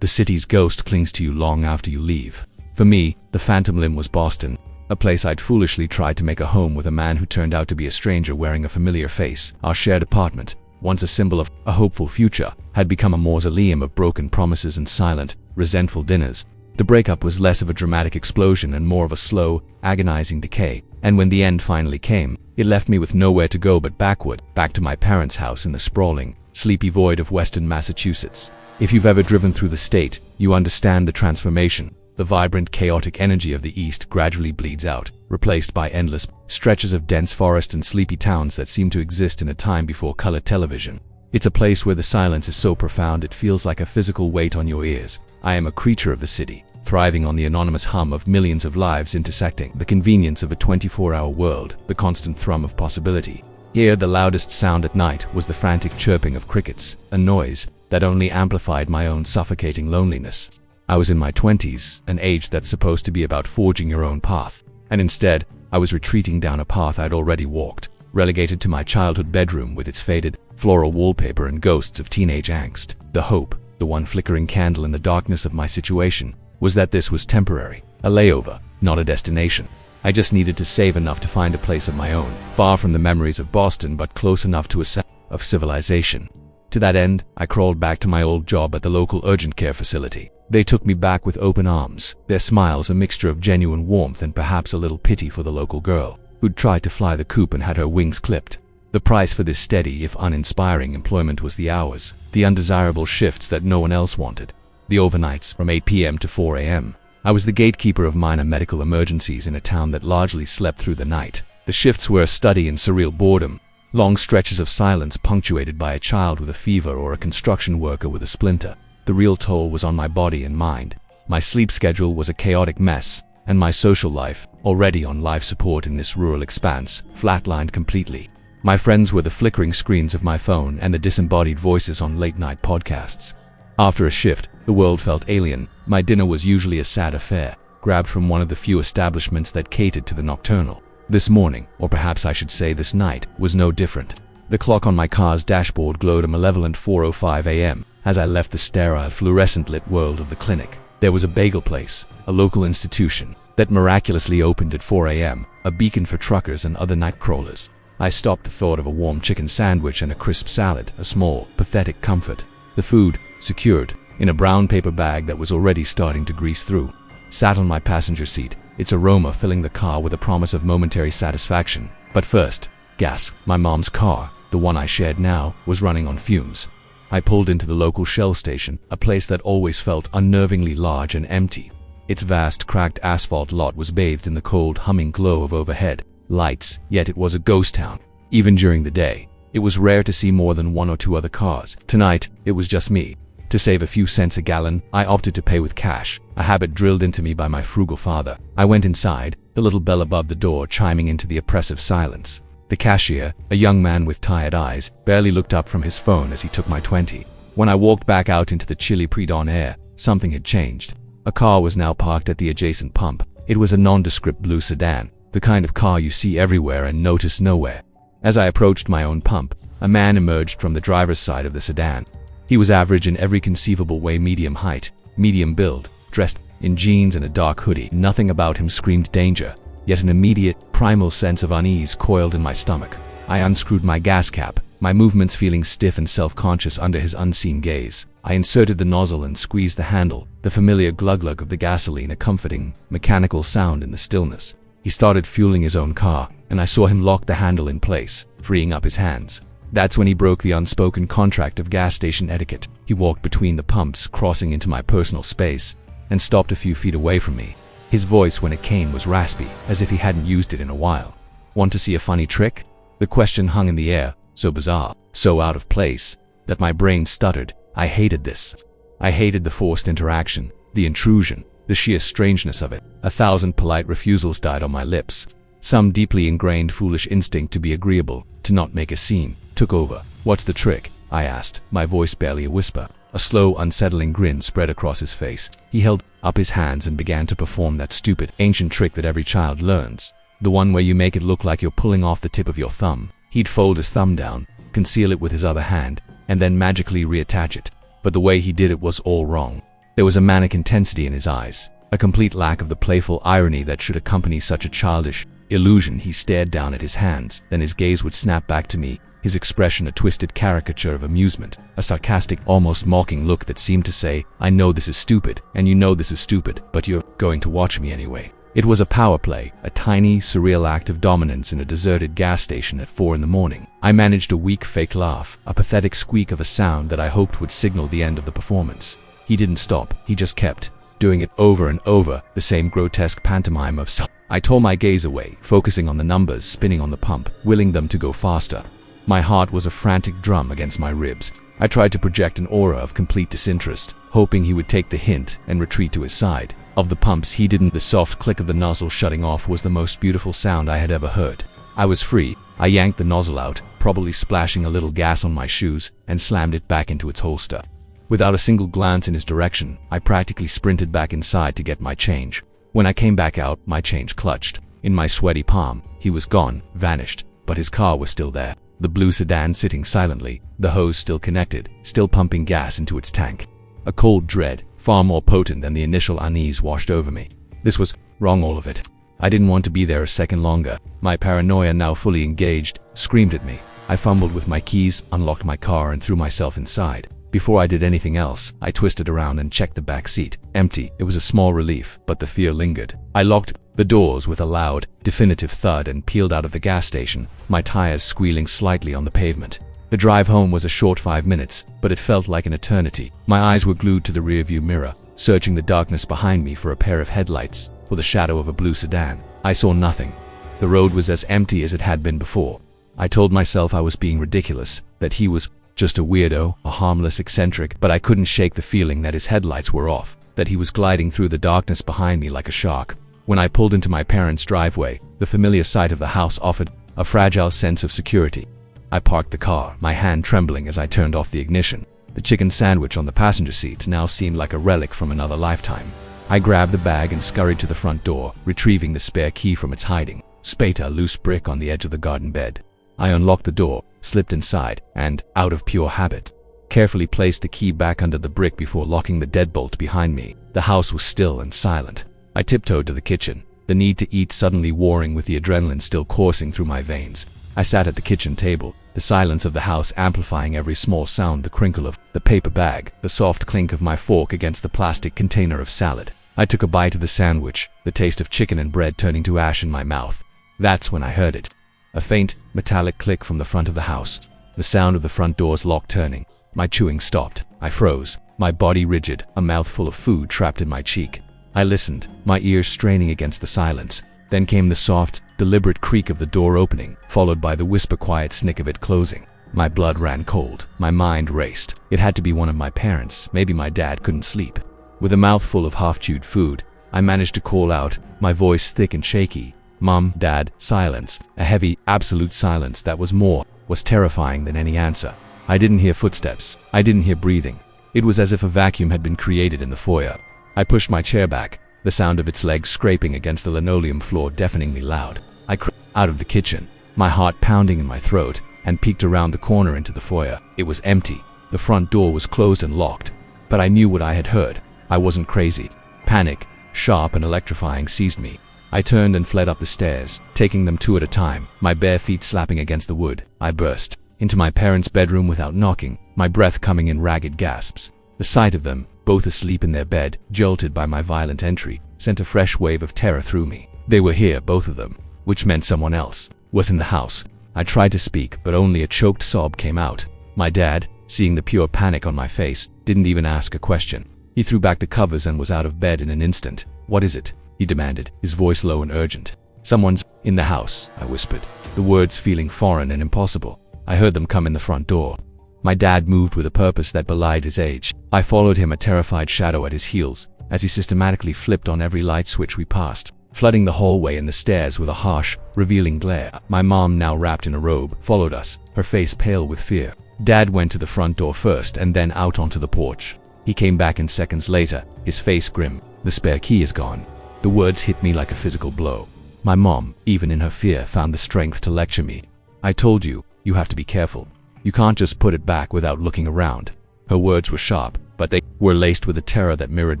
The city's ghost clings to you long after you leave. For me, the phantom limb was Boston, a place I'd foolishly tried to make a home with a man who turned out to be a stranger wearing a familiar face. Our shared apartment, once a symbol of a hopeful future, had become a mausoleum of broken promises and silent, resentful dinners. The breakup was less of a dramatic explosion and more of a slow, agonizing decay, and when the end finally came, it left me with nowhere to go but backward, back to my parents' house in the sprawling, sleepy void of western Massachusetts. If you've ever driven through the state, you understand the transformation. The vibrant, chaotic energy of the East gradually bleeds out, replaced by endless stretches of dense forest and sleepy towns that seem to exist in a time before color television. It's a place where the silence is so profound it feels like a physical weight on your ears. I am a creature of the city, thriving on the anonymous hum of millions of lives intersecting, the convenience of a 24-hour world, the constant thrum of possibility. Here, the loudest sound at night was the frantic chirping of crickets, a noise that only amplified my own suffocating loneliness. I was in my 20s, an age that's supposed to be about forging your own path, and instead, I was retreating down a path I'd already walked, relegated to my childhood bedroom with its faded, floral wallpaper and ghosts of teenage angst. The hope, the one flickering candle in the darkness of my situation, was that this was temporary, a layover, not a destination. I just needed to save enough to find a place of my own, far from the memories of Boston but close enough to a sense of civilization. To that end, I crawled back to my old job at the local urgent care facility. They took me back with open arms, their smiles a mixture of genuine warmth and perhaps a little pity for the local girl, who'd tried to fly the coop and had her wings clipped. The price for this steady, if uninspiring, employment was the hours, the undesirable shifts that no one else wanted, the overnights from 8 p.m. to 4 a.m. I was the gatekeeper of minor medical emergencies in a town that largely slept through the night. The shifts were a study in surreal boredom, long stretches of silence punctuated by a child with a fever or a construction worker with a splinter. The real toll was on my body and mind. My sleep schedule was a chaotic mess, and my social life, already on life support in this rural expanse, flatlined completely. My friends were the flickering screens of my phone and the disembodied voices on late-night podcasts. After a shift, the world felt alien. My dinner was usually a sad affair, grabbed from one of the few establishments that catered to the nocturnal. This morning, or perhaps I should say this night, was no different. The clock on my car's dashboard glowed a malevolent 4:05 a.m. as I left the sterile, fluorescent-lit world of the clinic. There was a bagel place, a local institution, that miraculously opened at 4 a.m., a beacon for truckers and other night crawlers. I stopped the thought of a warm chicken sandwich and a crisp salad, a small, pathetic comfort. The food, secured, in a brown paper bag that was already starting to grease through, sat on my passenger seat, its aroma filling the car with a promise of momentary satisfaction. But first, gas. My mom's car, the one I shared now, was running on fumes. I pulled into the local Shell station, a place that always felt unnervingly large and empty. Its vast, cracked asphalt lot was bathed in the cold, humming glow of overhead lights, yet it was a ghost town. Even during the day, it was rare to see more than one or two other cars. Tonight, it was just me. To save a few cents a gallon, I opted to pay with cash, a habit drilled into me by my frugal father. I went inside, the little bell above the door chiming into the oppressive silence. The cashier, a young man with tired eyes, barely looked up from his phone as he took my 20. When I walked back out into the chilly pre-dawn air, something had changed. A car was now parked at the adjacent pump. It was a nondescript blue sedan, the kind of car you see everywhere and notice nowhere. As I approached my own pump, a man emerged from the driver's side of the sedan. He was average in every conceivable way, medium height, medium build, dressed in jeans and a dark hoodie. Nothing about him screamed danger, yet an immediate, primal sense of unease coiled in my stomach. I unscrewed my gas cap, my movements feeling stiff and self-conscious under his unseen gaze. I inserted the nozzle and squeezed the handle, the familiar glug-glug of the gasoline, a comforting, mechanical sound in the stillness. He started fueling his own car, and I saw him lock the handle in place, freeing up his hands. That's when he broke the unspoken contract of gas station etiquette. He walked between the pumps, crossing into my personal space, and stopped a few feet away from me. His voice, when it came, was raspy, as if he hadn't used it in a while. "Want to see a funny trick?" The question hung in the air, so bizarre, so out of place, that my brain stuttered. I hated this. I hated the forced interaction, the intrusion, the sheer strangeness of it. 1,000 polite refusals died on my lips. Some deeply ingrained foolish instinct to be agreeable, to not make a scene, took over. "What's the trick?" I asked, my voice barely a whisper. A slow, unsettling grin spread across his face. He held up his hands and began to perform that stupid, ancient trick that every child learns. The one where you make it look like you're pulling off the tip of your thumb. He'd fold his thumb down, conceal it with his other hand, and then magically reattach it. But the way he did it was all wrong. There was a manic intensity in his eyes, a complete lack of the playful irony that should accompany such a childish illusion. He stared down at his hands, then his gaze would snap back to me, his expression a twisted caricature of amusement, a sarcastic, almost mocking look that seemed to say, "I know this is stupid, and you know this is stupid, but you're going to watch me anyway." It was a power play, a tiny, surreal act of dominance in a deserted gas station at 4 in the morning. I managed a weak fake laugh, a pathetic squeak of a sound that I hoped would signal the end of the performance. He didn't stop, he just kept doing it over and over, the same grotesque pantomime of I tore my gaze away, focusing on the numbers spinning on the pump, willing them to go faster. My heart was a frantic drum against my ribs. I tried to project an aura of complete disinterest, hoping he would take the hint and retreat to his side. Of the pumps, he didn't. The soft click of the nozzle shutting off was the most beautiful sound I had ever heard. I was free. I yanked the nozzle out, probably splashing a little gas on my shoes, and slammed it back into its holster. Without a single glance in his direction, I practically sprinted back inside to get my change. When I came back out, my change clutched in my sweaty palm. He was gone, vanished, but his car was still there. The blue sedan sitting silently, the hose still connected, still pumping gas into its tank. A cold dread, far more potent than the initial unease, washed over me. This was wrong, all of it. I didn't want to be there a second longer. My paranoia, now fully engaged, screamed at me. I fumbled with my keys, unlocked my car, and threw myself inside. Before I did anything else, I twisted around and checked the back seat. Empty. It was a small relief, but the fear lingered. I locked the doors with a loud, definitive thud and peeled out of the gas station, my tires squealing slightly on the pavement. The drive home was a short 5 minutes, but it felt like an eternity. My eyes were glued to the rearview mirror, searching the darkness behind me for a pair of headlights, for the shadow of a blue sedan. I saw nothing. The road was as empty as it had been before. I told myself I was being ridiculous, that he was just a weirdo, a harmless eccentric, but I couldn't shake the feeling that his headlights were off, that he was gliding through the darkness behind me like a shark. When I pulled into my parents' driveway, the familiar sight of the house offered a fragile sense of security. I parked the car, my hand trembling as I turned off the ignition. The chicken sandwich on the passenger seat now seemed like a relic from another lifetime. I grabbed the bag and scurried to the front door, retrieving the spare key from its hiding. Spate, a loose brick on the edge of the garden bed. I unlocked the door, slipped inside, and, out of pure habit, carefully placed the key back under the brick before locking the deadbolt behind me. The house was still and silent. I tiptoed to the kitchen, the need to eat suddenly warring with the adrenaline still coursing through my veins. I sat at the kitchen table, the silence of the house amplifying every small sound, the crinkle of the paper bag, the soft clink of my fork against the plastic container of salad. I took a bite of the sandwich, the taste of chicken and bread turning to ash in my mouth. That's when I heard it. A faint, metallic click from the front of the house. The sound of the front door's lock turning. My chewing stopped. I froze, my body rigid, a mouthful of food trapped in my cheek. I listened, my ears straining against the silence. Then came the soft, deliberate creak of the door opening, followed by the whisper-quiet snick of it closing. My blood ran cold. My mind raced. It had to be one of my parents. Maybe my dad couldn't sleep. With a mouthful of half-chewed food, I managed to call out, my voice thick and shaky. Mom, Dad. Silence. A heavy, absolute silence that was terrifying than any answer. I didn't hear footsteps. I didn't hear breathing. It was as if a vacuum had been created in the foyer. I pushed my chair back, the sound of its legs scraping against the linoleum floor deafeningly loud. I crept out of the kitchen, my heart pounding in my throat, and peeked around the corner into the foyer. It was empty. The front door was closed and locked. But I knew what I had heard. I wasn't crazy. Panic, sharp and electrifying, seized me. I turned and fled up the stairs, taking them 2 at a time, my bare feet slapping against the wood. I burst into my parents' bedroom without knocking, my breath coming in ragged gasps. The sight of them, both asleep in their bed, jolted by my violent entry, sent a fresh wave of terror through me. They were here, both of them, which meant someone else was in the house. I tried to speak, but only a choked sob came out. My dad, seeing the pure panic on my face, didn't even ask a question. He threw back the covers and was out of bed in an instant. "What is it?" he demanded, his voice low and urgent. "Someone's in the house," I whispered, the words feeling foreign and impossible. I heard them come in the front door. My dad moved with a purpose that belied his age. I followed him, a terrified shadow at his heels, as he systematically flipped on every light switch we passed, flooding the hallway and the stairs with a harsh, revealing glare. My mom, now wrapped in a robe, followed us, her face pale with fear. Dad went to the front door first and then out onto the porch. He came back in seconds later, his face grim. "The spare key is gone." The words hit me like a physical blow. My mom, even in her fear, found the strength to lecture me. "I told you, you have to be careful. You can't just put it back without looking around." Her words were sharp, but they were laced with a terror that mirrored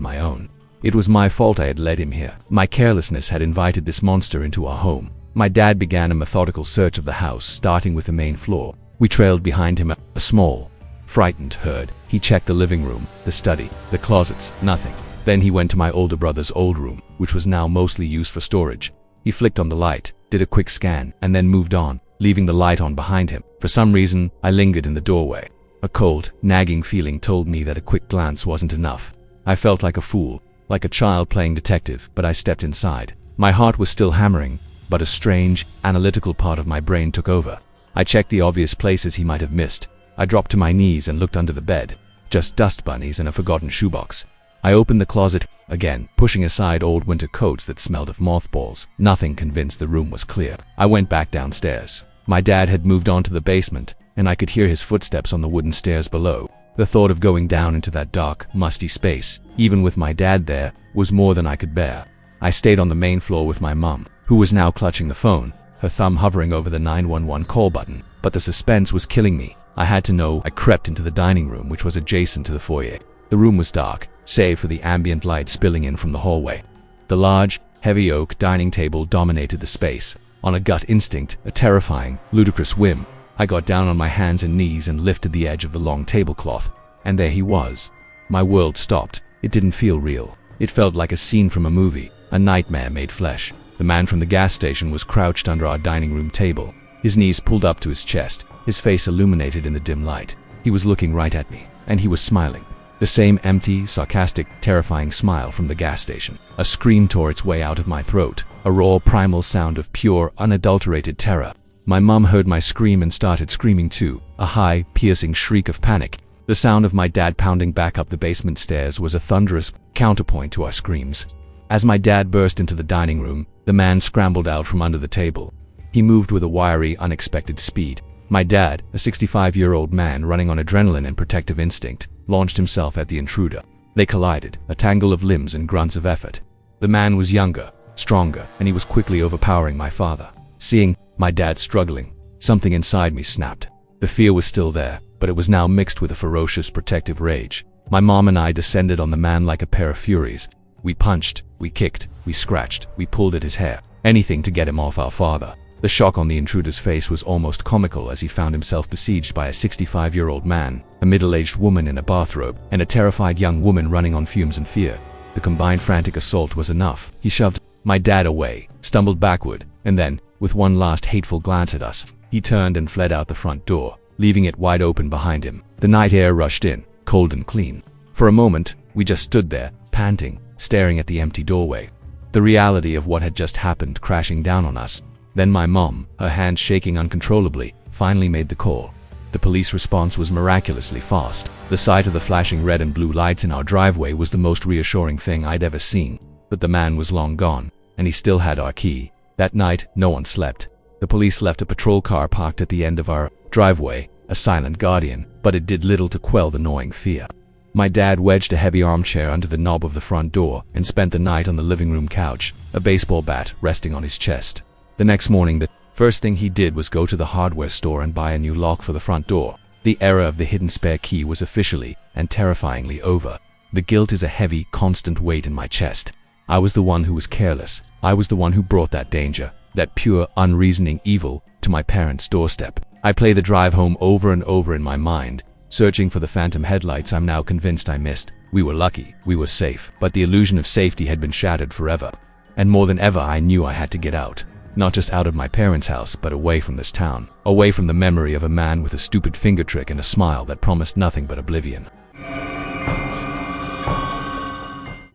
my own. It was my fault I had led him here. My carelessness had invited this monster into our home. My dad began a methodical search of the house, starting with the main floor. We trailed behind him, a small, frightened herd. He checked the living room, the study, the closets, nothing. Then he went to my older brother's old room, which was now mostly used for storage. He flicked on the light, did a quick scan, and then moved on, leaving the light on behind him. For some reason, I lingered in the doorway. A cold, nagging feeling told me that a quick glance wasn't enough. I felt like a fool, like a child playing detective, but I stepped inside. My heart was still hammering, but a strange, analytical part of my brain took over. I checked the obvious places he might have missed. I dropped to my knees and looked under the bed. Just dust bunnies and a forgotten shoebox. I opened the closet, again, pushing aside old winter coats that smelled of mothballs. Nothing convinced the room was clear. I went back downstairs. My dad had moved on to the basement, and I could hear his footsteps on the wooden stairs below. The thought of going down into that dark, musty space, even with my dad there, was more than I could bear. I stayed on the main floor with my mum, who was now clutching the phone, her thumb hovering over the 911 call button. But the suspense was killing me. I had to know. I crept into the dining room, which was adjacent to the foyer. The room was dark, save for the ambient light spilling in from the hallway. The large, heavy oak dining table dominated the space. On a gut instinct, a terrifying, ludicrous whim, I got down on my hands and knees and lifted the edge of the long tablecloth. And there he was. My world stopped. It didn't feel real. It felt like a scene from a movie, a nightmare made flesh. The man from the gas station was crouched under our dining room table, his knees pulled up to his chest, his face illuminated in the dim light. He was looking right at me, and he was smiling. The same empty, sarcastic, terrifying smile from the gas station. A scream tore its way out of my throat, a raw, primal sound of pure, unadulterated terror. My mum heard my scream and started screaming too, a high, piercing shriek of panic. The sound of my dad pounding back up the basement stairs was a thunderous counterpoint to our screams. As my dad burst into the dining room, the man scrambled out from under the table. He moved with a wiry, unexpected speed. My dad, a 65-year-old man running on adrenaline and protective instinct, launched himself at the intruder. They collided, a tangle of limbs and grunts of effort. The man was younger, stronger, and he was quickly overpowering my father. Seeing my dad struggling, something inside me snapped. The fear was still there, but it was now mixed with a ferocious, protective rage. My mom and I descended on the man like a pair of furies. We punched, we kicked, we scratched, we pulled at his hair. Anything to get him off our father. The shock on the intruder's face was almost comical as he found himself besieged by a 65-year-old man, a middle-aged woman in a bathrobe, and a terrified young woman running on fumes and fear. The combined frantic assault was enough. He shoved my dad away, stumbled backward, and then, with one last hateful glance at us, he turned and fled out the front door, leaving it wide open behind him. The night air rushed in, cold and clean. For a moment, we just stood there, panting, staring at the empty doorway. The reality of what had just happened crashing down on us. Then my mom, her hands shaking uncontrollably, finally made the call. The police response was miraculously fast. The sight of the flashing red and blue lights in our driveway was the most reassuring thing I'd ever seen. But the man was long gone, and he still had our key. That night, no one slept. The police left a patrol car parked at the end of our driveway, a silent guardian, but it did little to quell the gnawing fear. My dad wedged a heavy armchair under the knob of the front door and spent the night on the living room couch, a baseball bat resting on his chest. The next morning, the first thing he did was go to the hardware store and buy a new lock for the front door. The era of the hidden spare key was officially and terrifyingly over. The guilt is a heavy, constant weight in my chest. I was the one who was careless. I was the one who brought that danger, that pure, unreasoning evil, to my parents' doorstep. I play the drive home over and over in my mind, searching for the phantom headlights I'm now convinced I missed. We were lucky, we were safe, but the illusion of safety had been shattered forever. And more than ever, I knew I had to get out. Not just out of my parents' house, but away from this town. Away from the memory of a man with a stupid finger trick and a smile that promised nothing but oblivion.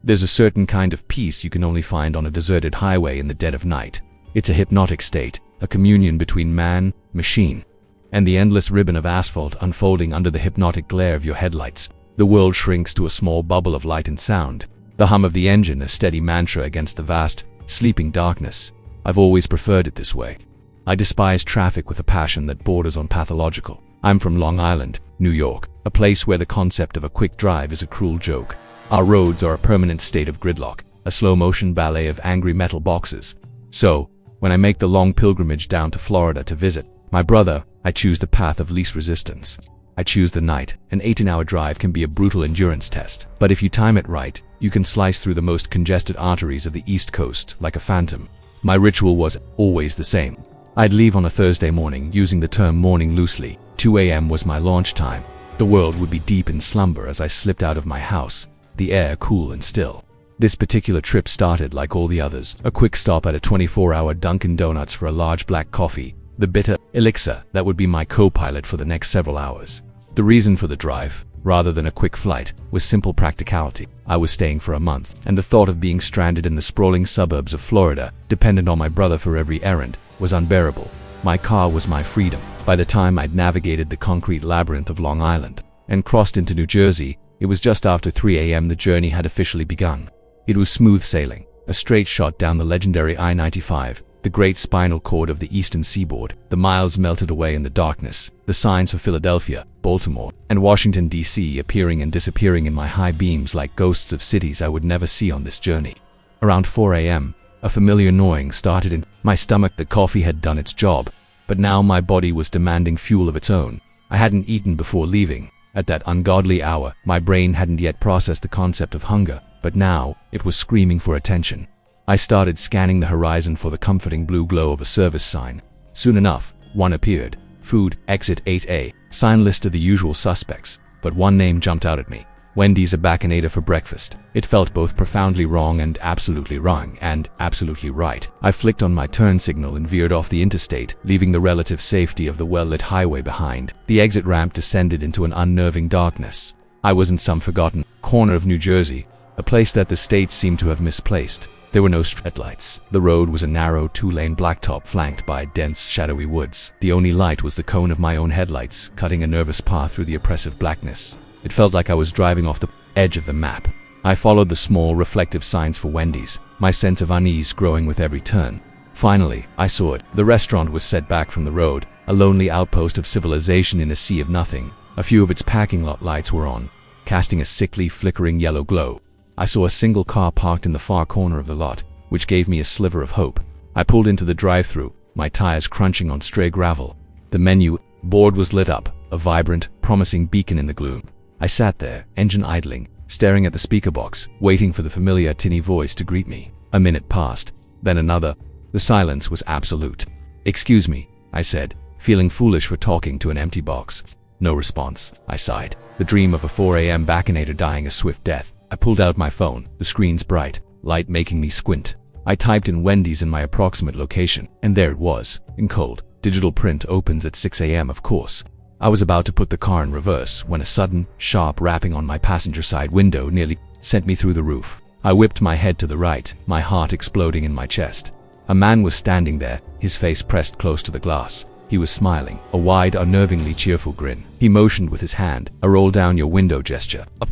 There's a certain kind of peace you can only find on a deserted highway in the dead of night. It's a hypnotic state, a communion between man, machine, and the endless ribbon of asphalt unfolding under the hypnotic glare of your headlights. The world shrinks to a small bubble of light and sound. The hum of the engine a steady mantra against the vast, sleeping darkness. I've always preferred it this way. I despise traffic with a passion that borders on pathological. I'm from Long Island, New York, a place where the concept of a quick drive is a cruel joke. Our roads are a permanent state of gridlock, a slow-motion ballet of angry metal boxes. So, when I make the long pilgrimage down to Florida to visit my brother, I choose the path of least resistance. I choose the night. An 18-hour drive can be a brutal endurance test, but if you time it right, you can slice through the most congested arteries of the East Coast like a phantom. My ritual was always the same. I'd leave on a Thursday morning, using the term morning loosely. 2 a.m. was my launch time. The world would be deep in slumber as I slipped out of my house, the air cool and still. This particular trip started like all the others, a quick stop at a 24-hour Dunkin' Donuts for a large black coffee, the bitter elixir that would be my co-pilot for the next several hours. The reason for the drive, rather than a quick flight, was simple practicality. I was staying for a month, and the thought of being stranded in the sprawling suburbs of Florida, dependent on my brother for every errand, was unbearable. My car was my freedom. By the time I'd navigated the concrete labyrinth of Long Island and crossed into New Jersey, it was just after 3 a.m. The journey had officially begun. It was smooth sailing, a straight shot down the legendary I-95, the great spinal cord of the eastern seaboard. The miles melted away in the darkness, the signs for Philadelphia, Baltimore, and Washington, D.C. appearing and disappearing in my high beams like ghosts of cities I would never see on this journey. Around 4 a.m., a familiar gnawing started in my stomach. The coffee had done its job, but now my body was demanding fuel of its own. I hadn't eaten before leaving. At that ungodly hour, my brain hadn't yet processed the concept of hunger, but now it was screaming for attention. I started scanning the horizon for the comforting blue glow of a service sign. Soon enough, one appeared. Food, exit 8A. Sign listed the usual suspects, but one name jumped out at me. Wendy's a Baconator for breakfast. It felt both profoundly wrong and absolutely right. I flicked on my turn signal and veered off the interstate, leaving the relative safety of the well-lit highway behind. The exit ramp descended into an unnerving darkness. I was in some forgotten corner of New Jersey, a place that the state seemed to have misplaced. There were no streetlights. The road was a narrow two-lane blacktop flanked by dense, shadowy woods. The only light was the cone of my own headlights, cutting a nervous path through the oppressive blackness. It felt like I was driving off the edge of the map. I followed the small, reflective signs for Wendy's, my sense of unease growing with every turn. Finally, I saw it. The restaurant was set back from the road, a lonely outpost of civilization in a sea of nothing. A few of its parking lot lights were on, casting a sickly, flickering yellow glow. I saw a single car parked in the far corner of the lot, which gave me a sliver of hope. I pulled into the drive-thru, my tires crunching on stray gravel. The menu board was lit up, a vibrant, promising beacon in the gloom. I sat there, engine idling, staring at the speaker box, waiting for the familiar tinny voice to greet me. A minute passed, then another. The silence was absolute. "Excuse me," I said, feeling foolish for talking to an empty box. No response. I sighed. The dream of a 4 a.m. Baconator dying a swift death. I pulled out my phone, the screen's bright, light making me squint. I typed in Wendy's and my approximate location, and there it was, in cold. Digital print opens at 6 a.m. of course. I was about to put the car in reverse when a sudden, sharp rapping on my passenger side window nearly sent me through the roof. I whipped my head to the right, my heart exploding in my chest. A man was standing there, his face pressed close to the glass. He was smiling, a wide, unnervingly cheerful grin. He motioned with his hand, a roll down your window gesture. A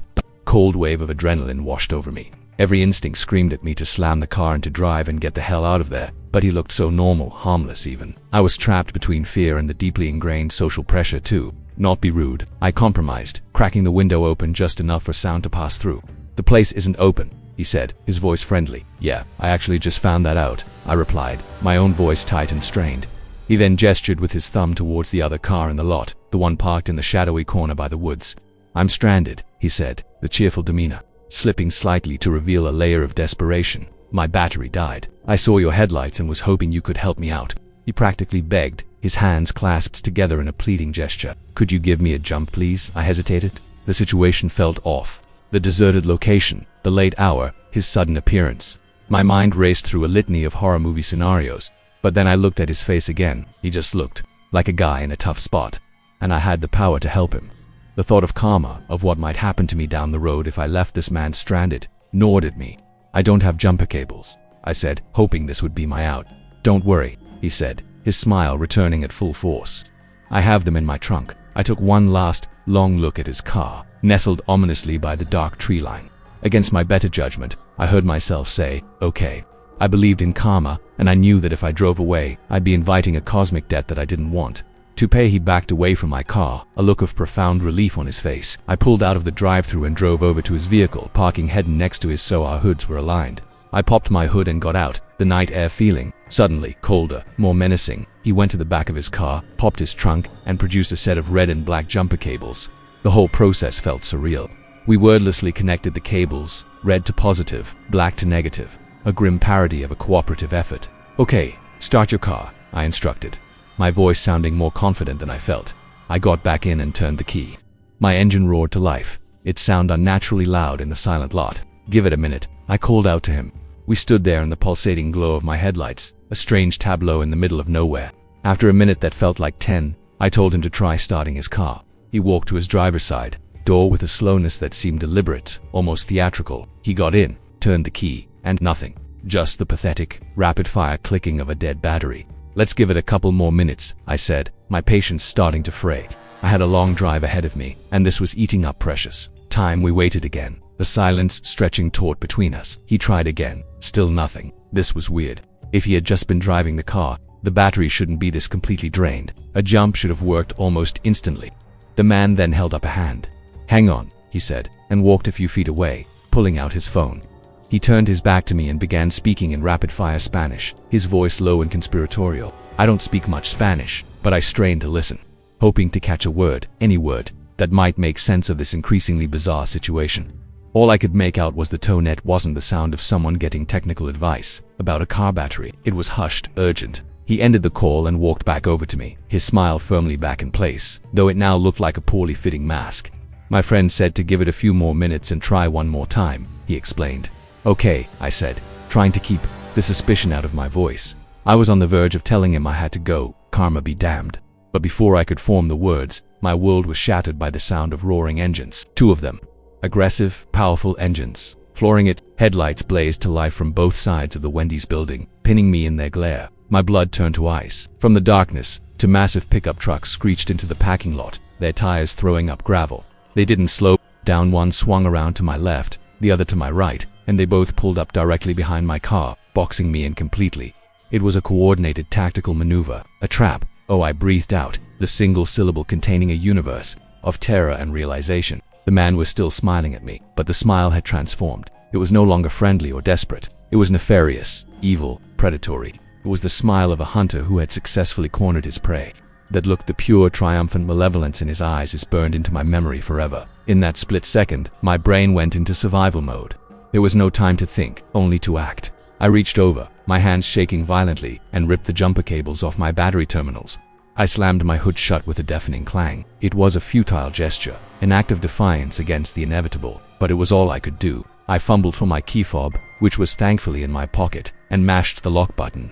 cold wave of adrenaline washed over me. Every instinct screamed at me to slam the car into drive and get the hell out of there, but he looked so normal, harmless even. I was trapped between fear and the deeply ingrained social pressure to not be rude. I compromised, cracking the window open just enough for sound to pass through. "The place isn't open," he said, his voice friendly. "Yeah, I actually just found that out," I replied, my own voice tight and strained. He then gestured with his thumb towards the other car in the lot, the one parked in the shadowy corner by the woods. "I'm stranded," he said, the cheerful demeanor slipping slightly to reveal a layer of desperation. "My battery died. I saw your headlights and was hoping you could help me out." He practically begged, his hands clasped together in a pleading gesture. "Could you give me a jump, please?" I hesitated. The situation felt off. The deserted location, the late hour, his sudden appearance. My mind raced through a litany of horror movie scenarios, but then I looked at his face again. He just looked like a guy in a tough spot, and I had the power to help him. The thought of karma, of what might happen to me down the road if I left this man stranded, gnawed at me. "I don't have jumper cables," I said, hoping this would be my out. "Don't worry," he said, his smile returning at full force. "I have them in my trunk." I took one last, long look at his car, nestled ominously by the dark tree line. Against my better judgment, I heard myself say, "Okay." I believed in karma, and I knew that if I drove away, I'd be inviting a cosmic debt that I didn't want. To pay, he backed away from my car, a look of profound relief on his face. I pulled out of the drive-thru and drove over to his vehicle, parking head next to his so our hoods were aligned. I popped my hood and got out, the the night air feeling suddenly colder, more menacing. He went to the back of his car, popped his trunk, and produced a set of red and black jumper cables. The whole process felt surreal. We wordlessly connected the cables, red to positive, black to negative, a grim parody of a cooperative effort. "Okay, start your car," I instructed, my voice sounding more confident than I felt. I got back in and turned the key. My engine roared to life. It sounded unnaturally loud in the silent lot. "Give it a minute," I called out to him. We stood there in the pulsating glow of my headlights, a strange tableau in the middle of nowhere. After a minute that felt like 10, I told him to try starting his car. He walked to his driver's side door with a slowness that seemed deliberate, almost theatrical. He got in, turned the key, and nothing. Just the pathetic, rapid-fire clicking of a dead battery. "Let's give it a couple more minutes," I said, my patience starting to fray. I had a long drive ahead of me, and this was eating up precious time. We waited again, the silence stretching taut between us. He tried again, still nothing. This was weird. If he had just been driving the car, the battery shouldn't be this completely drained. A jump should have worked almost instantly. The man then held up a hand. "Hang on," he said, and walked a few feet away, pulling out his phone. He turned his back to me and began speaking in rapid-fire Spanish, his voice low and conspiratorial. I don't speak much Spanish, but I strained to listen, hoping to catch a word, any word, that might make sense of this increasingly bizarre situation. All I could make out was the tone. It wasn't the sound of someone getting technical advice about a car battery. It was hushed, urgent. He ended the call and walked back over to me, his smile firmly back in place, though it now looked like a poorly fitting mask. "My friend said to give it a few more minutes and try one more time," he explained. "Okay," I said, trying to keep the suspicion out of my voice. I was on the verge of telling him I had to go, karma be damned. But before I could form the words, my world was shattered by the sound of roaring engines. 2 of them. Aggressive, powerful engines. Flooring it, headlights blazed to life from both sides of the Wendy's building, pinning me in their glare. My blood turned to ice. From the darkness, two massive pickup trucks screeched into the parking lot, their tires throwing up gravel. They didn't slow down. One swung around to my left, the other to my right, and they both pulled up directly behind my car, boxing me in completely. It was a coordinated tactical maneuver, a trap. Oh, I breathed out, the single syllable containing a universe of terror and realization. The man was still smiling at me, but the smile had transformed. It was no longer friendly or desperate. It was nefarious, evil, predatory. It was the smile of a hunter who had successfully cornered his prey. That look, the pure, triumphant malevolence in his eyes, is burned into my memory forever. In that split second, my brain went into survival mode. There was no time to think, only to act. I reached over, my hands shaking violently, and ripped the jumper cables off my battery terminals. I slammed my hood shut with a deafening clang. It was a futile gesture, an act of defiance against the inevitable, but it was all I could do. I fumbled for my key fob, which was thankfully in my pocket, and mashed the lock button.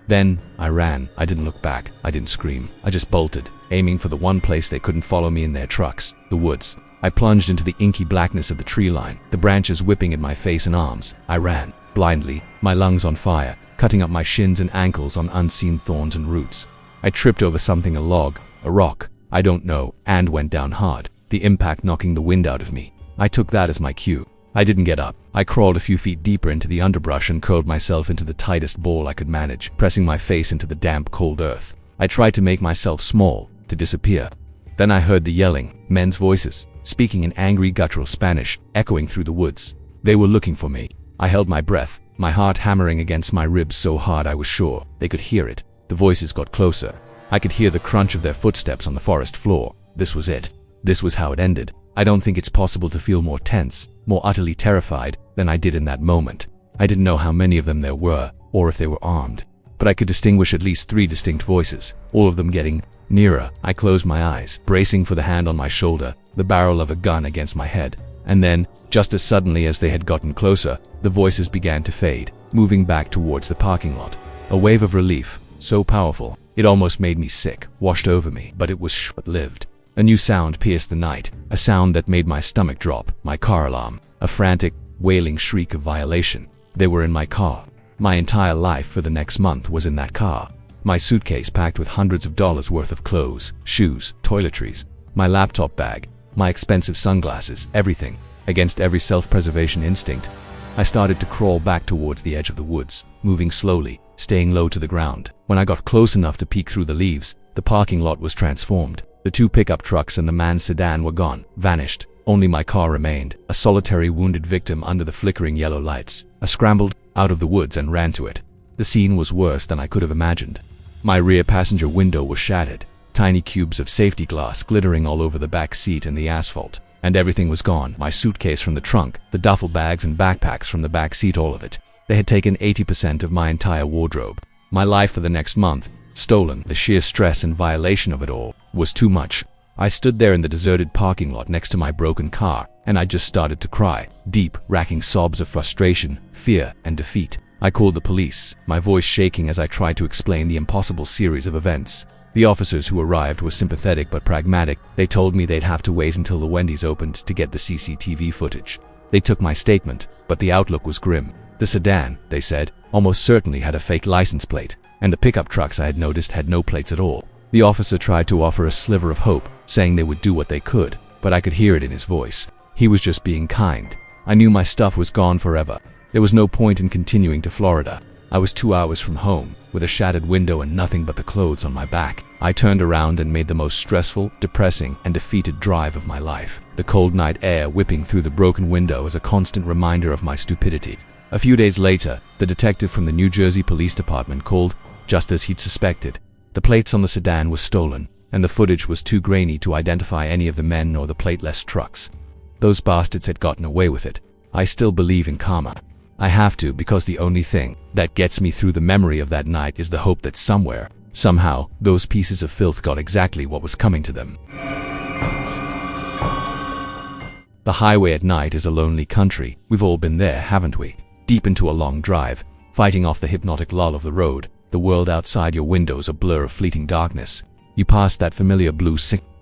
Then, I ran. I didn't look back. I didn't scream. I just bolted, aiming for the one place they couldn't follow me in their trucks, the woods. I plunged into the inky blackness of the tree line, the branches whipping at my face and arms. I ran, blindly, my lungs on fire, cutting up my shins and ankles on unseen thorns and roots. I tripped over something, a log, a rock, I don't know, and went down hard, the impact knocking the wind out of me. I took that as my cue. I didn't get up. I crawled a few feet deeper into the underbrush and curled myself into the tightest ball I could manage, pressing my face into the damp, cold earth. I tried to make myself small, to disappear. Then I heard the yelling, men's voices, speaking in angry, guttural Spanish, echoing through the woods. They were looking for me. I held my breath, my heart hammering against my ribs so hard I was sure they could hear it. The voices got closer. I could hear the crunch of their footsteps on the forest floor. This was it. This was how it ended. I don't think it's possible to feel more tense, more utterly terrified than I did in that moment. I didn't know how many of them there were, or if they were armed, but I could distinguish at least 3 distinct voices, all of them getting nearer. I closed my eyes, bracing for the hand on my shoulder, the barrel of a gun against my head. And then, just as suddenly as they had gotten closer, the voices began to fade, moving back towards the parking lot. A wave of relief, so powerful, it almost made me sick, washed over me, but it was short-lived. A new sound pierced the night, a sound that made my stomach drop, my car alarm, a frantic, wailing shriek of violation. They were in my car. My entire life for the next month was in that car. My suitcase packed with hundreds of dollars worth of clothes, shoes, toiletries, my laptop bag, my expensive sunglasses, everything. Against every self-preservation instinct, I started to crawl back towards the edge of the woods, moving slowly, staying low to the ground. When I got close enough to peek through the leaves, the parking lot was transformed. The 2 pickup trucks and the man's sedan were gone, vanished. Only my car remained, a solitary wounded victim under the flickering yellow lights. I scrambled out of the woods and ran to it. The scene was worse than I could have imagined. My rear passenger window was shattered, tiny cubes of safety glass glittering all over the back seat and the asphalt. And everything was gone. My suitcase from the trunk, the duffel bags and backpacks from the back seat, all of it. They had taken 80% of my entire wardrobe. My life for the next month, stolen. The sheer stress and violation of it all was too much. I stood there in the deserted parking lot next to my broken car, and I just started to cry, deep, racking sobs of frustration, fear, and defeat. I called the police, my voice shaking as I tried to explain the impossible series of events. The officers who arrived were sympathetic but pragmatic. They told me they'd have to wait until the Wendy's opened to get the CCTV footage. They took my statement, but the outlook was grim. The sedan, they said, almost certainly had a fake license plate, and the pickup trucks I had noticed had no plates at all. The officer tried to offer a sliver of hope, saying they would do what they could, but I could hear it in his voice. He was just being kind. I knew my stuff was gone forever. There was no point in continuing to Florida. I was 2 hours from home, with a shattered window and nothing but the clothes on my back. I turned around and made the most stressful, depressing, and defeated drive of my life. The cold night air whipping through the broken window was a constant reminder of my stupidity. A few days later, the detective from the New Jersey Police Department called, just as he'd suspected. The plates on the sedan were stolen, and the footage was too grainy to identify any of the men or the plateless trucks. Those bastards had gotten away with it. I still believe in karma. I have to, because the only thing that gets me through the memory of that night is the hope that somewhere, somehow, those pieces of filth got exactly what was coming to them. The highway at night is a lonely country. We've all been there, haven't we? Deep into a long drive, fighting off the hypnotic lull of the road, the world outside your windows a blur of fleeting darkness. You pass that familiar blue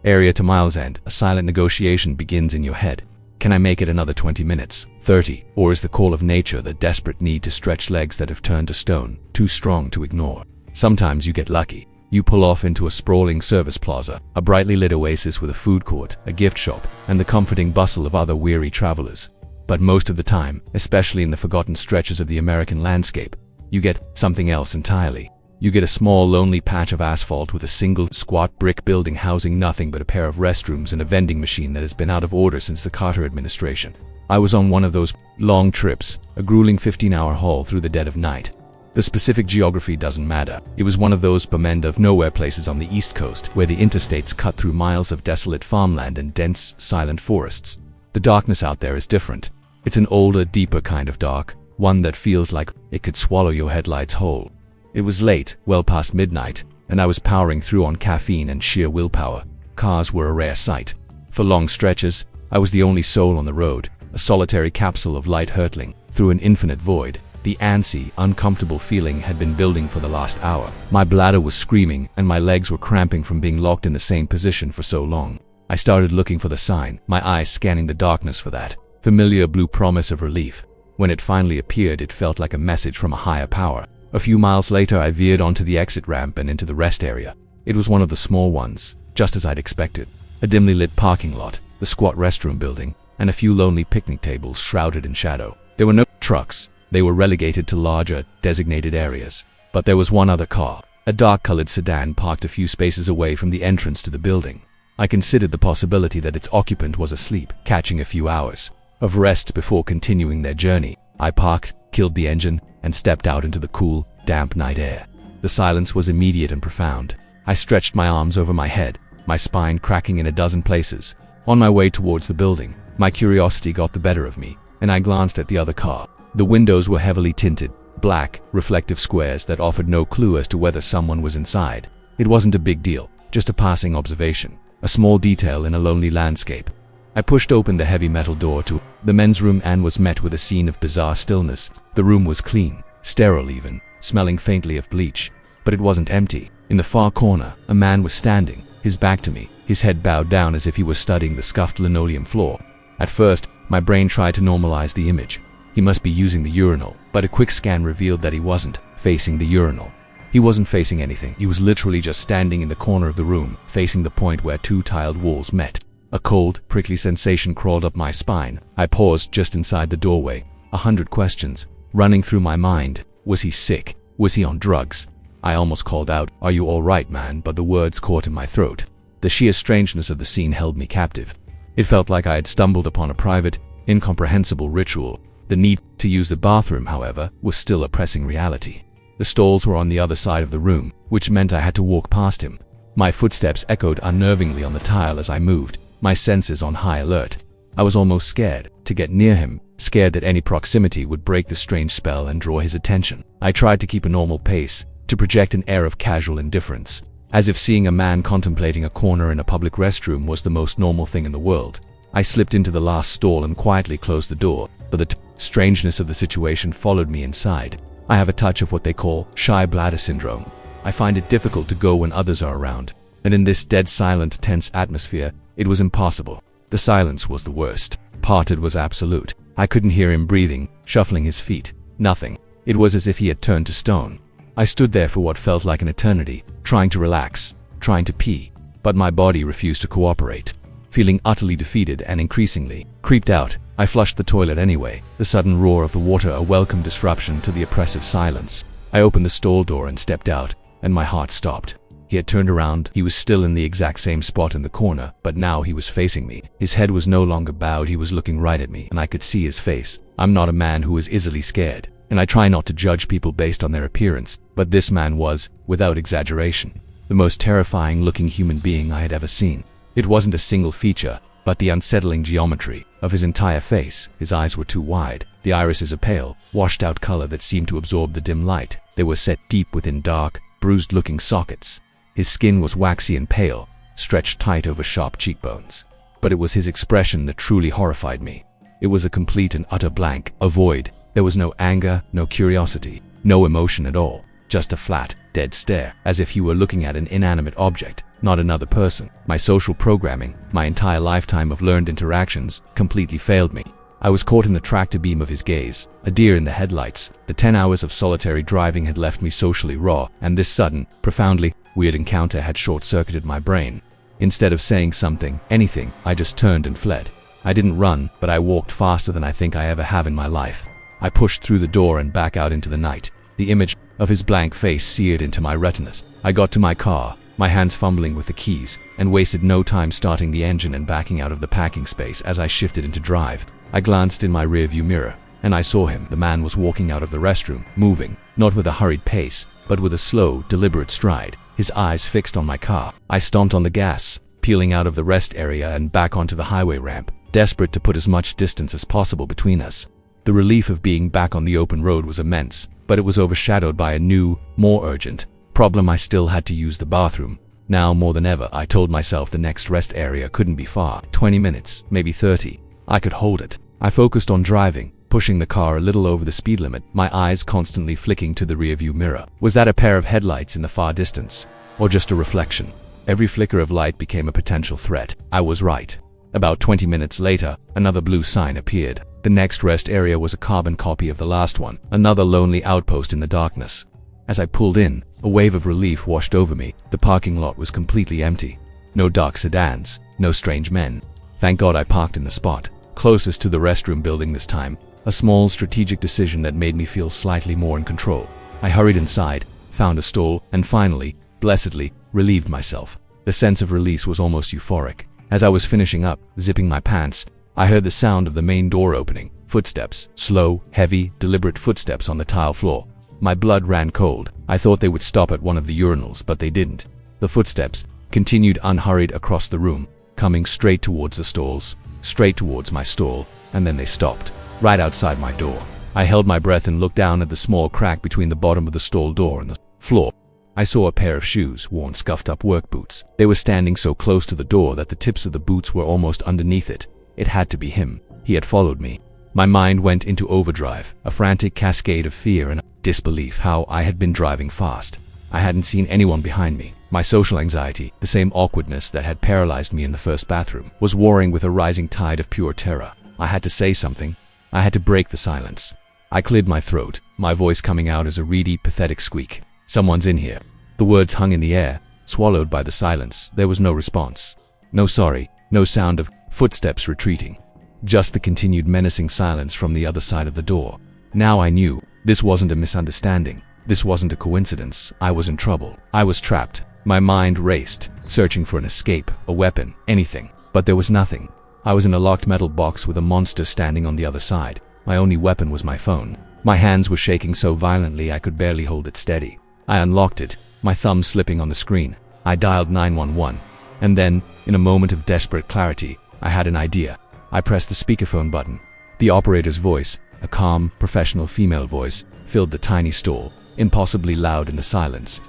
area to Miles End. A silent negotiation begins in your head. Can I make it another 20 minutes, 30, or is the call of nature the desperate need to stretch legs that have turned to stone, too strong to ignore? Sometimes you get lucky. You pull off into a sprawling service plaza, a brightly lit oasis with a food court, a gift shop, and the comforting bustle of other weary travelers. But most of the time, especially in the forgotten stretches of the American landscape, you get something else entirely. You get a small, lonely patch of asphalt with a single, squat brick building housing nothing but a pair of restrooms and a vending machine that has been out of order since the Carter administration. I was on one of those long trips, a grueling 15-hour haul through the dead of night. The specific geography doesn't matter. It was one of those bumend of nowhere places on the East Coast, where the interstates cut through miles of desolate farmland and dense, silent forests. The darkness out there is different. It's an older, deeper kind of dark, one that feels like it could swallow your headlights whole. It was late, well past midnight, and I was powering through on caffeine and sheer willpower. Cars were a rare sight. For long stretches, I was the only soul on the road, a solitary capsule of light hurtling through an infinite void. The antsy, uncomfortable feeling had been building for the last hour. My bladder was screaming, and my legs were cramping from being locked in the same position for so long. I started looking for the sign, my eyes scanning the darkness for that familiar blue promise of relief. When it finally appeared, it felt like a message from a higher power. A few miles later, I veered onto the exit ramp and into the rest area. It was one of the small ones, just as I'd expected. A dimly lit parking lot, the squat restroom building, and a few lonely picnic tables shrouded in shadow. There were no trucks. They were relegated to larger, designated areas. But there was one other car, a dark-colored sedan parked a few spaces away from the entrance to the building. I considered the possibility that its occupant was asleep, catching a few hours of rest before continuing their journey. I parked, killed the engine, and stepped out into the cool, damp night air. The silence was immediate and profound. I stretched my arms over my head, my spine cracking in a dozen places. On my way towards the building, my curiosity got the better of me, and I glanced at the other car. The windows were heavily tinted, black, reflective squares that offered no clue as to whether someone was inside. It wasn't a big deal, just a passing observation, a small detail in a lonely landscape. I pushed open the heavy metal door to the men's room and was met with a scene of bizarre stillness. The room was clean, sterile even, smelling faintly of bleach. But it wasn't empty. In the far corner, a man was standing, his back to me, his head bowed down as if he was studying the scuffed linoleum floor. At first, my brain tried to normalize the image. He must be using the urinal, but a quick scan revealed that he wasn't facing the urinal. He wasn't facing anything. He was literally just standing in the corner of the room, facing the point where two tiled walls met. A cold, prickly sensation crawled up my spine. I paused just inside the doorway. 100 questions running through my mind. Was he sick? Was he on drugs? I almost called out, "Are you all right, man?" but the words caught in my throat. The sheer strangeness of the scene held me captive. It felt like I had stumbled upon a private, incomprehensible ritual. The need to use the bathroom, however, was still a pressing reality. The stalls were on the other side of the room, which meant I had to walk past him. My footsteps echoed unnervingly on the tile as I moved, my senses on high alert. I was almost scared to get near him, scared that any proximity would break the strange spell and draw his attention. I tried to keep a normal pace, to project an air of casual indifference, as if seeing a man contemplating a corner in a public restroom was the most normal thing in the world. I slipped into the last stall and quietly closed the door, but the strangeness of the situation followed me inside. I have a touch of what they call shy bladder syndrome. I find it difficult to go when others are around, and in this dead silent, tense atmosphere, it was impossible. The silence was the worst. Parted was absolute. I couldn't hear him breathing, shuffling his feet. Nothing. It was as if he had turned to stone. I stood there for what felt like an eternity, trying to relax, trying to pee, but my body refused to cooperate. Feeling utterly defeated and increasingly creeped out, I flushed the toilet anyway, the sudden roar of the water a welcome disruption to the oppressive silence. I opened the stall door and stepped out, and my heart stopped. He had turned around. He was still in the exact same spot in the corner, but now he was facing me. His head was no longer bowed, he was looking right at me, and I could see his face. I'm not a man who is easily scared, and I try not to judge people based on their appearance, but this man was, without exaggeration, the most terrifying looking human being I had ever seen. It wasn't a single feature, but the unsettling geometry of his entire face. His eyes were too wide, the irises a pale, washed-out color that seemed to absorb the dim light. They were set deep within dark, bruised-looking sockets. His skin was waxy and pale, stretched tight over sharp cheekbones. But it was his expression that truly horrified me. It was a complete and utter blank, a void. There was no anger, no curiosity, no emotion at all. Just a flat, dead stare, as if he were looking at an inanimate object, not another person. My social programming, my entire lifetime of learned interactions, completely failed me. I was caught in the tractor beam of his gaze, a deer in the headlights. The 10 hours of solitary driving had left me socially raw, and this sudden, profoundly weird encounter had short-circuited my brain. Instead of saying something, anything, I just turned and fled. I didn't run, but I walked faster than I think I ever have in my life. I pushed through the door and back out into the night, the image of his blank face seared into my retinas. I got to my car, my hands fumbling with the keys, and wasted no time starting the engine and backing out of the parking space as I shifted into drive. I glanced in my rearview mirror, and I saw him. The man was walking out of the restroom, moving, not with a hurried pace, but with a slow, deliberate stride, his eyes fixed on my car. I stomped on the gas, peeling out of the rest area and back onto the highway ramp, desperate to put as much distance as possible between us. The relief of being back on the open road was immense, but it was overshadowed by a new, more urgent problem. I still had to use the bathroom. Now more than ever, I told myself the next rest area couldn't be far. 20 minutes, maybe 30. I could hold it. I focused on driving, pushing the car a little over the speed limit, my eyes constantly flicking to the rearview mirror. Was that a pair of headlights in the far distance, or just a reflection? Every flicker of light became a potential threat. I was right. About 20 minutes later, another blue sign appeared. The next rest area was a carbon copy of the last one, another lonely outpost in the darkness. As I pulled in, a wave of relief washed over me. The parking lot was completely empty. No dark sedans, no strange men. Thank God I parked in the spot closest to the restroom building this time, a small strategic decision that made me feel slightly more in control. I hurried inside, found a stall, and finally, blessedly, relieved myself. The sense of release was almost euphoric. As I was finishing up, zipping my pants, I heard the sound of the main door opening. Footsteps, slow, heavy, deliberate footsteps on the tile floor. My blood ran cold. I thought they would stop at one of the urinals, but they didn't. The footsteps continued unhurried across the room, coming straight towards the stalls, straight towards my stall, and then they stopped, right outside my door. I held my breath and looked down at the small crack between the bottom of the stall door and the floor. I saw a pair of shoes, worn scuffed-up work boots. They were standing so close to the door that the tips of the boots were almost underneath it. It had to be him. He had followed me. My mind went into overdrive, a frantic cascade of fear and disbelief. How I had been driving fast. I hadn't seen anyone behind me. My social anxiety, the same awkwardness that had paralyzed me in the first bathroom, was warring with a rising tide of pure terror. I had to say something. I had to break the silence. I cleared my throat, my voice coming out as a reedy, pathetic squeak. "Someone's in here." The words hung in the air, swallowed by the silence. There was no response. No sorry, no sound of footsteps retreating. Just the continued menacing silence from the other side of the door. Now I knew, this wasn't a misunderstanding. This wasn't a coincidence. I was in trouble. I was trapped. My mind raced, searching for an escape, a weapon, anything. But there was nothing. I was in a locked metal box with a monster standing on the other side. My only weapon was my phone. My hands were shaking so violently I could barely hold it steady. I unlocked it, my thumb slipping on the screen. I dialed 911. And then, in a moment of desperate clarity, I had an idea. I pressed the speakerphone button. The operator's voice, a calm, professional female voice, filled the tiny stall, impossibly loud in the silence.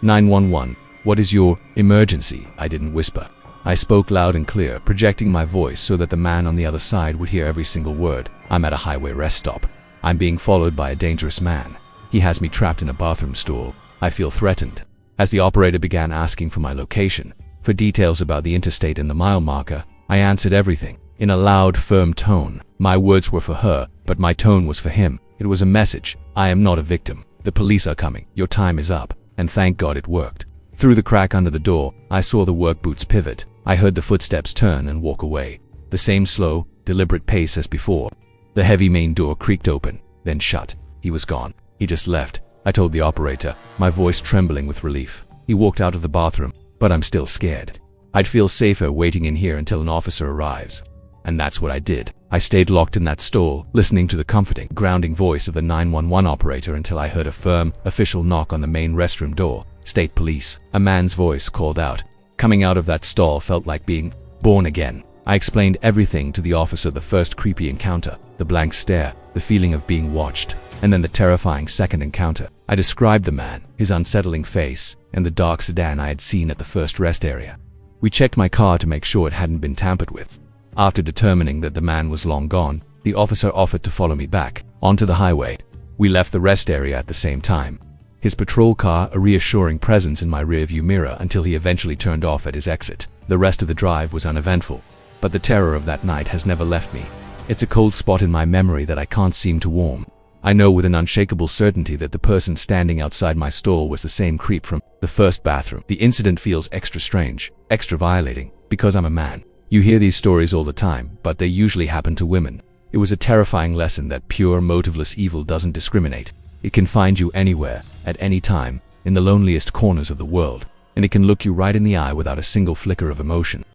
911, what is your emergency? I didn't whisper. I spoke loud and clear, projecting my voice so that the man on the other side would hear every single word. I'm at a highway rest stop. I'm being followed by a dangerous man. He has me trapped in a bathroom stall. I feel threatened. As the operator began asking for my location, for details about the interstate and the mile marker, I answered everything, in a loud, firm tone. My words were for her, but my tone was for him. It was a message. I am not a victim. The police are coming. Your time is up. And thank God it worked. Through the crack under the door, I saw the work boots pivot. I heard the footsteps turn and walk away. The same slow, deliberate pace as before. The heavy main door creaked open, then shut. He was gone. He just left, I told the operator, my voice trembling with relief. He walked out of the bathroom, but I'm still scared. I'd feel safer waiting in here until an officer arrives. And that's what I did. I stayed locked in that stall, listening to the comforting, grounding voice of the 911 operator until I heard a firm, official knock on the main restroom door. State police. A man's voice called out. Coming out of that stall felt like being born again. I explained everything to the officer: the first creepy encounter, the blank stare, the feeling of being watched, and then the terrifying second encounter. I described the man, his unsettling face, and the dark sedan I had seen at the first rest area. We checked my car to make sure it hadn't been tampered with. After determining that the man was long gone, the officer offered to follow me back, onto the highway. We left the rest area at the same time. His patrol car a reassuring presence in my rearview mirror until he eventually turned off at his exit. The rest of the drive was uneventful, but the terror of that night has never left me. It's a cold spot in my memory that I can't seem to warm. I know with an unshakable certainty that the person standing outside my stall was the same creep from the first bathroom. The incident feels extra strange, extra violating, because I'm a man. You hear these stories all the time, but they usually happen to women. It was a terrifying lesson that pure, motiveless evil doesn't discriminate. It can find you anywhere, at any time, in the loneliest corners of the world, and it can look you right in the eye without a single flicker of emotion.